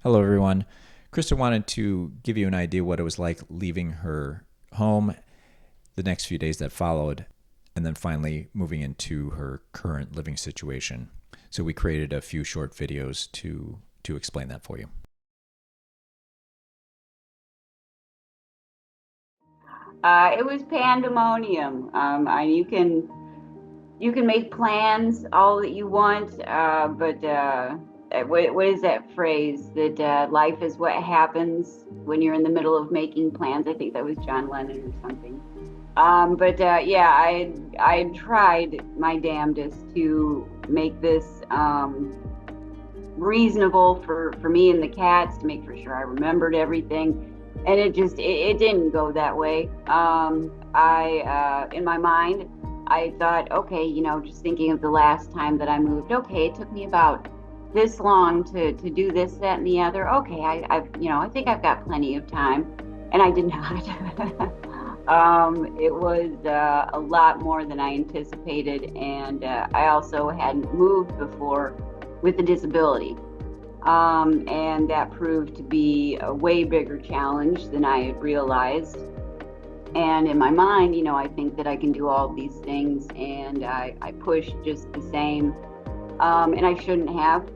Hello, everyone. Kristen wanted to give you an idea what it was like leaving her home the next few days that followed, and then finally moving into her current living situation. So we created a few short videos to explain that for you. It was pandemonium. You can make plans all that you want, but what is that phrase that life is what happens when you're in the middle of making plans? I think that was John Lennon or something. Yeah, I tried my damnedest to make this reasonable for me and the cats, to make for sure I remembered everything, and it didn't go that way. I In my mind I thought, okay, just thinking of the last time that I moved, okay, it took me about this long to do this, that, and the other. Okay, I think I've got plenty of time, and I did not. It was a lot more than I anticipated, and I also hadn't moved before with a disability. And that proved to be a way bigger challenge than I had realized. And in my mind, I think that I can do all of these things, and I pushed just the same. And I shouldn't have.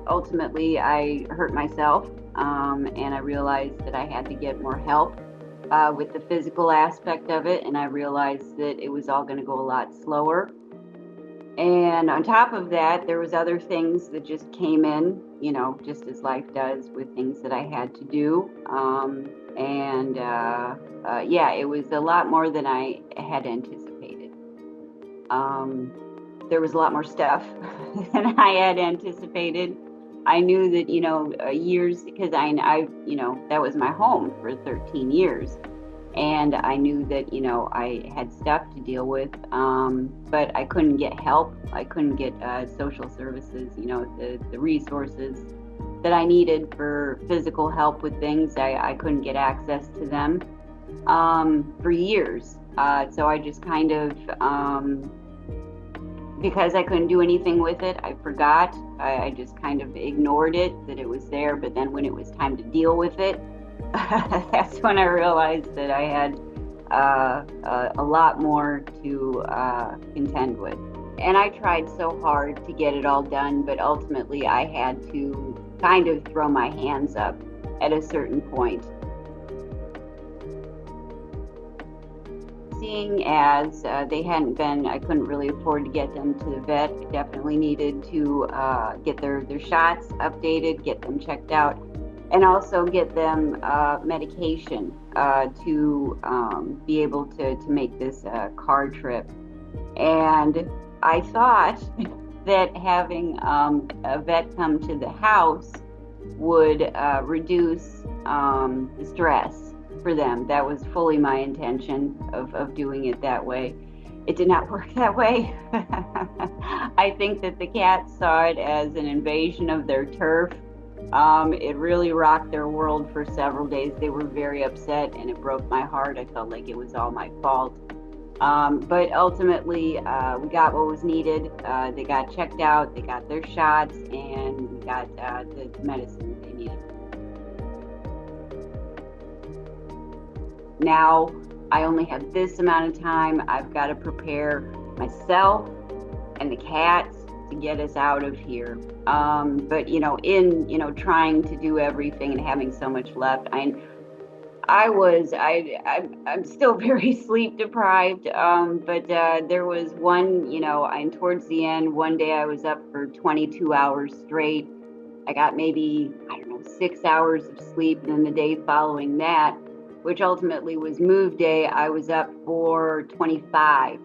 Ultimately, I hurt myself, and I realized that I had to get more help with the physical aspect of it, and I realized that it was all going to go a lot slower. And on top of that, there was other things that just came in, just as life does, with things that I had to do. Yeah, it was a lot more than I had anticipated. Um, there was a lot more stuff than I had anticipated. I knew that, years, because that was my home for 13 years. And I knew that, I had stuff to deal with, but I couldn't get help. I couldn't get social services, the resources that I needed for physical help with things. I couldn't get access to them for years. So I just kind of, because I couldn't do anything with it, I forgot. I just kind of ignored it, that it was there. But then when it was time to deal with it, that's when I realized that I had a lot more to contend with. And I tried so hard to get it all done, but ultimately I had to kind of throw my hands up at a certain point. Seeing as they hadn't been, I couldn't really afford to get them to the vet. I definitely needed to get their shots updated, get them checked out, and also get them medication to be able to make this car trip. And I thought that having a vet come to the house would reduce the stress for them. That was fully my intention of doing it that way. It did not work that way. I think that the cats saw it as an invasion of their turf. It really rocked their world for several days. They were very upset, and it broke my heart. I felt like it was all my fault. But ultimately, we got what was needed. They got checked out, they got their shots, and we got the medicine they needed. Now, I only have this amount of time. I've got to prepare myself and the cats to get us out of here. But in trying to do everything and having so much left, I'm still very sleep deprived. But there was one, towards the end, one day I was up for 22 hours straight. I got maybe, I don't know, 6 hours of sleep. And then the day following that, which ultimately was move day, I was up for 25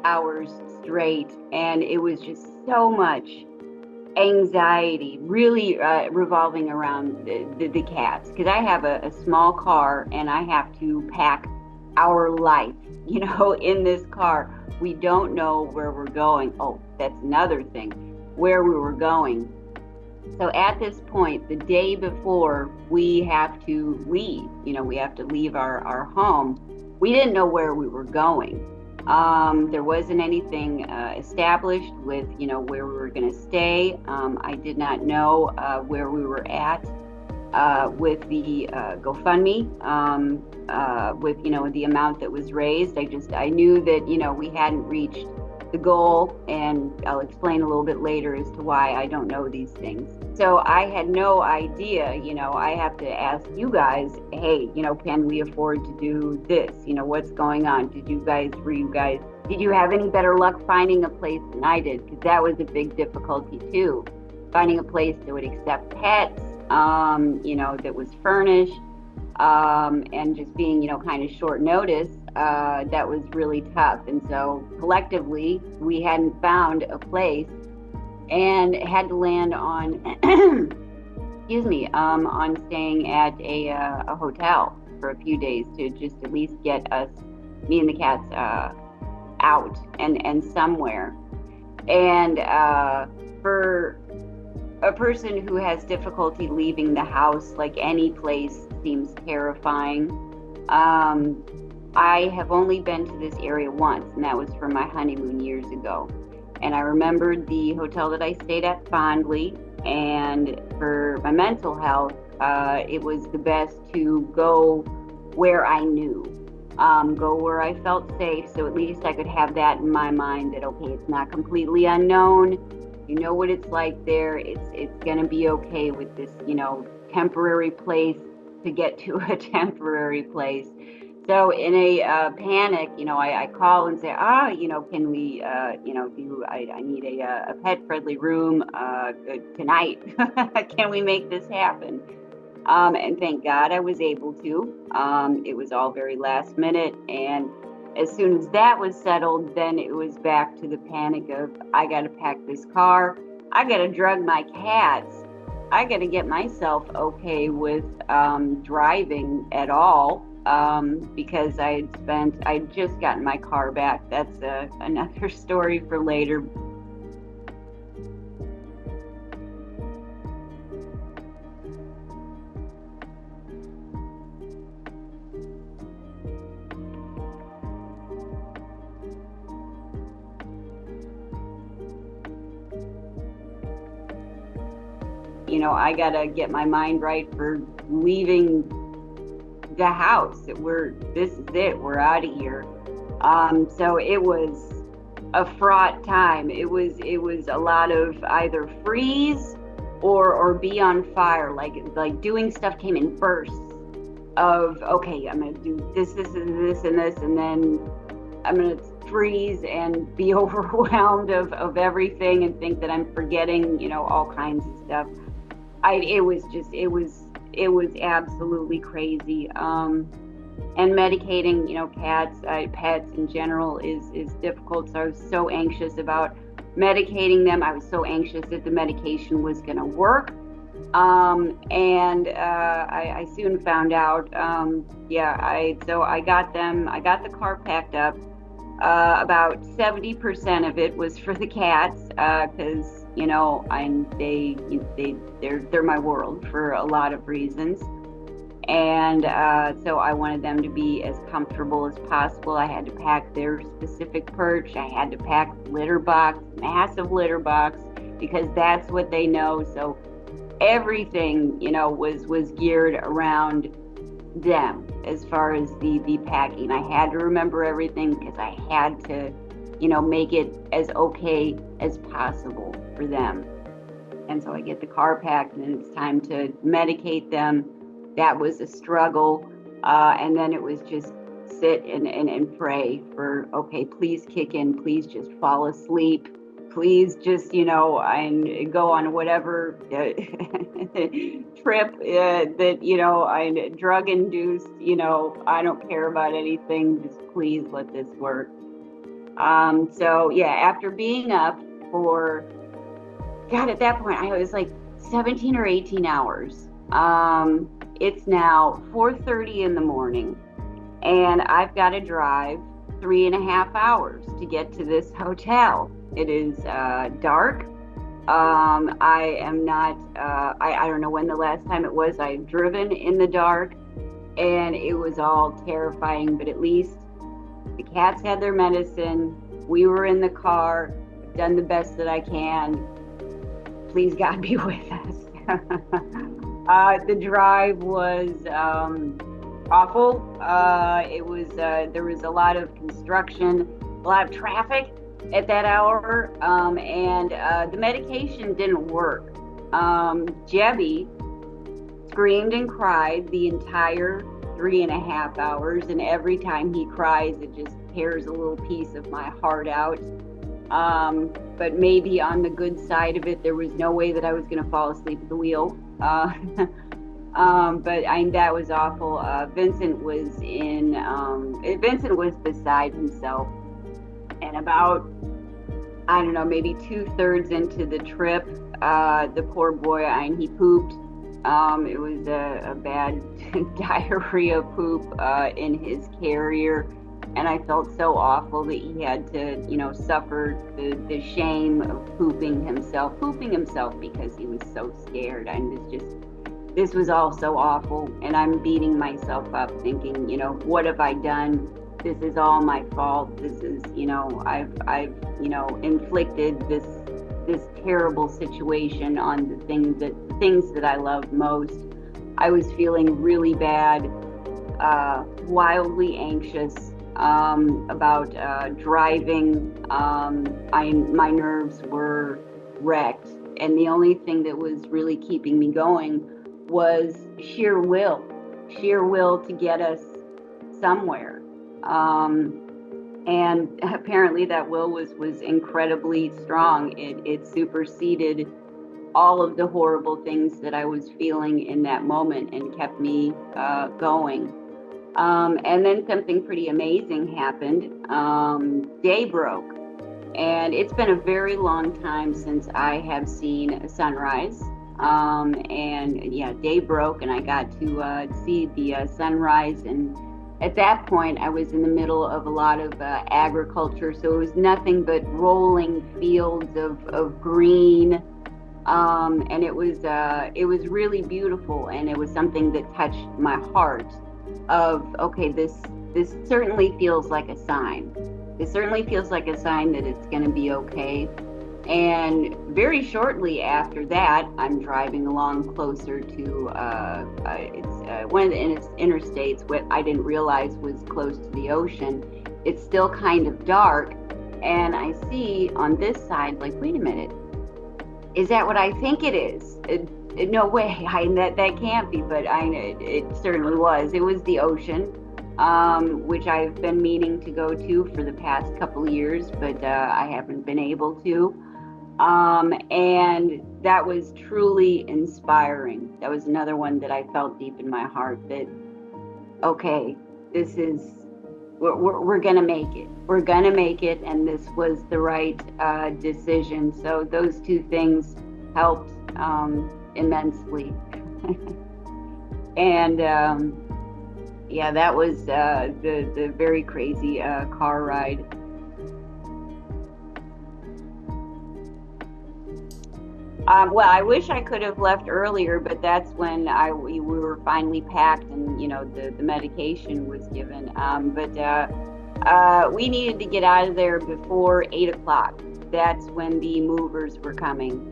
hours straight. And it was just so much anxiety, really revolving around the cats, because I have a small car and I have to pack our life, in this car. We don't know where we're going. Oh, that's another thing, where we were going. So at this point, the day before we have to leave, we have to leave our home, we didn't know where we were going. There wasn't anything established with, where we were going to stay. I did not know where we were at. with the GoFundMe, with, the amount that was raised. I knew that, we hadn't reached the goal, and I'll explain a little bit later as to why I don't know these things. So I had no idea, I have to ask you guys, hey, can we afford to do this? What's going on? Did you have any better luck finding a place than I did? Because that was a big difficulty too. Finding a place that would accept pets, that was furnished, and just being, kind of short notice, that was really tough. And so collectively, we hadn't found a place and had to land on, excuse me, on staying at a hotel for a few days to just at least get us, me and the cats, out and somewhere. And for a person who has difficulty leaving the house, like any place seems terrifying. I have only been to this area once, and that was for my honeymoon years ago. And I remembered the hotel that I stayed at fondly. And for my mental health, it was the best to go where I knew, go where I felt safe. So at least I could have that in my mind that, okay, it's not completely unknown. You know what it's like there. It's going to be okay with this, temporary place to get to a temporary place. So in a panic, I call and say, can we, I need a pet-friendly room tonight. Can we make this happen? And thank God I was able to. It was all very last minute. And as soon as that was settled, then it was back to the panic of, I got to pack this car. I got to drug my cats. I got to get myself okay with driving at all, because I'd just gotten my car back. That's another story for later. I gotta get my mind right for leaving the house. This is it. We're out of here. So it was a fraught time. It was a lot of either freeze or be on fire. Like doing stuff came in bursts of, okay, I'm gonna do this, and then I'm gonna freeze and be overwhelmed of everything and think that I'm forgetting, all kinds of stuff. It was absolutely crazy. And medicating, cats, pets in general is difficult. So I was so anxious about medicating them. I was so anxious that the medication was going to work. And I soon found out, so I got the car packed up. About 70% of it was for the cats, because they're my world for a lot of reasons, and so I wanted them to be as comfortable as possible. I had to pack their specific perch. I had to pack litter box, massive litter box, because that's what they know. So everything was geared around them as far as the packing. I had to remember everything because I had to make it as okay as possible for them. And so I get the car packed, and then it's time to medicate them. That was a struggle, and then it was just sit and pray for, okay, please kick in, please just fall asleep, please just and go on whatever trip that I drug induced. I don't care about anything, just please let this work. So yeah, after being up for, God, at that point I was like 17 or 18 hours. It's now 4:30 in the morning, and I've got to drive 3.5 hours to get to this hotel. It is dark. I am not, I don't know when the last time it was I've driven in the dark, and it was all terrifying, but at least the cats had their medicine. We were in the car. I've done the best that I can. Please, God, be with us. The drive was awful. It was there was a lot of construction, a lot of traffic at that hour, and the medication didn't work. Jebby screamed and cried the entire 3.5 hours, and every time he cries, it just tears a little piece of my heart out. But maybe on the good side of it, there was no way that I was going to fall asleep at the wheel. But that was awful. Vincent was beside himself. And about, I don't know, maybe 2/3 into the trip, the poor boy, he pooped. It was a bad diarrhea poop in his carrier. And I felt so awful that he had to, suffer the shame of pooping himself because he was so scared. This was all so awful. And I'm beating myself up thinking, what have I done? This is all my fault. This is, I've inflicted this terrible situation on the things that I love most. I was feeling really bad, wildly anxious about driving. My nerves were wrecked, and the only thing that was really keeping me going was sheer will to get us somewhere. And apparently that will was incredibly strong. It superseded all of the horrible things that I was feeling in that moment and kept me going. And then something pretty amazing happened. Day broke, and it's been a very long time since I have seen a sunrise. And yeah, day broke, and I got to see the sunrise. And at that point, I was in the middle of a lot of agriculture, so it was nothing but rolling fields of green. And it was really beautiful, and it was something that touched my heart. Of okay, this certainly feels like a sign. This certainly feels like a sign that it's going to be okay. And very shortly after that, I'm driving along closer to it's one of the interstates. What I didn't realize was close to the ocean. It's still kind of dark, and I see on this side, like, wait a minute, is that what I think it is? No way, that can't be. But it certainly was. It was the ocean, which I've been meaning to go to for the past couple of years, but I haven't been able to. And that was truly inspiring. That was another one that I felt deep in my heart that, okay, this is, we're going to make it. We're going to make it. And this was the right decision. So those two things helped immensely. And yeah, that was the very crazy car ride. Well, I wish I could have left earlier, but that's when we were finally packed, and the medication was given. But we needed to get out of there before 8 o'clock. That's when the movers were coming.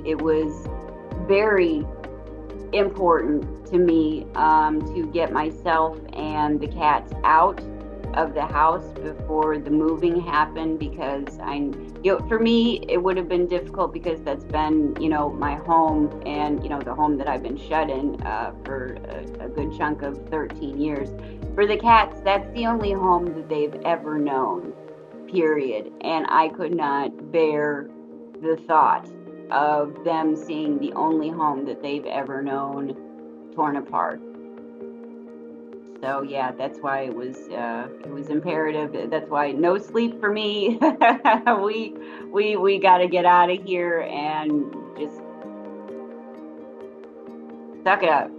It was very important to me to get myself and the cats out of the house before the moving happened, because for me, it would have been difficult because that's been, my home, and, the home that I've been shut in for a good chunk of 13 years. For the cats, that's the only home that they've ever known, period. And I could not bear the thought of them seeing the only home that they've ever known torn apart. So yeah, that's why it was imperative. That's why no sleep for me. We got to get out of here and just suck it up.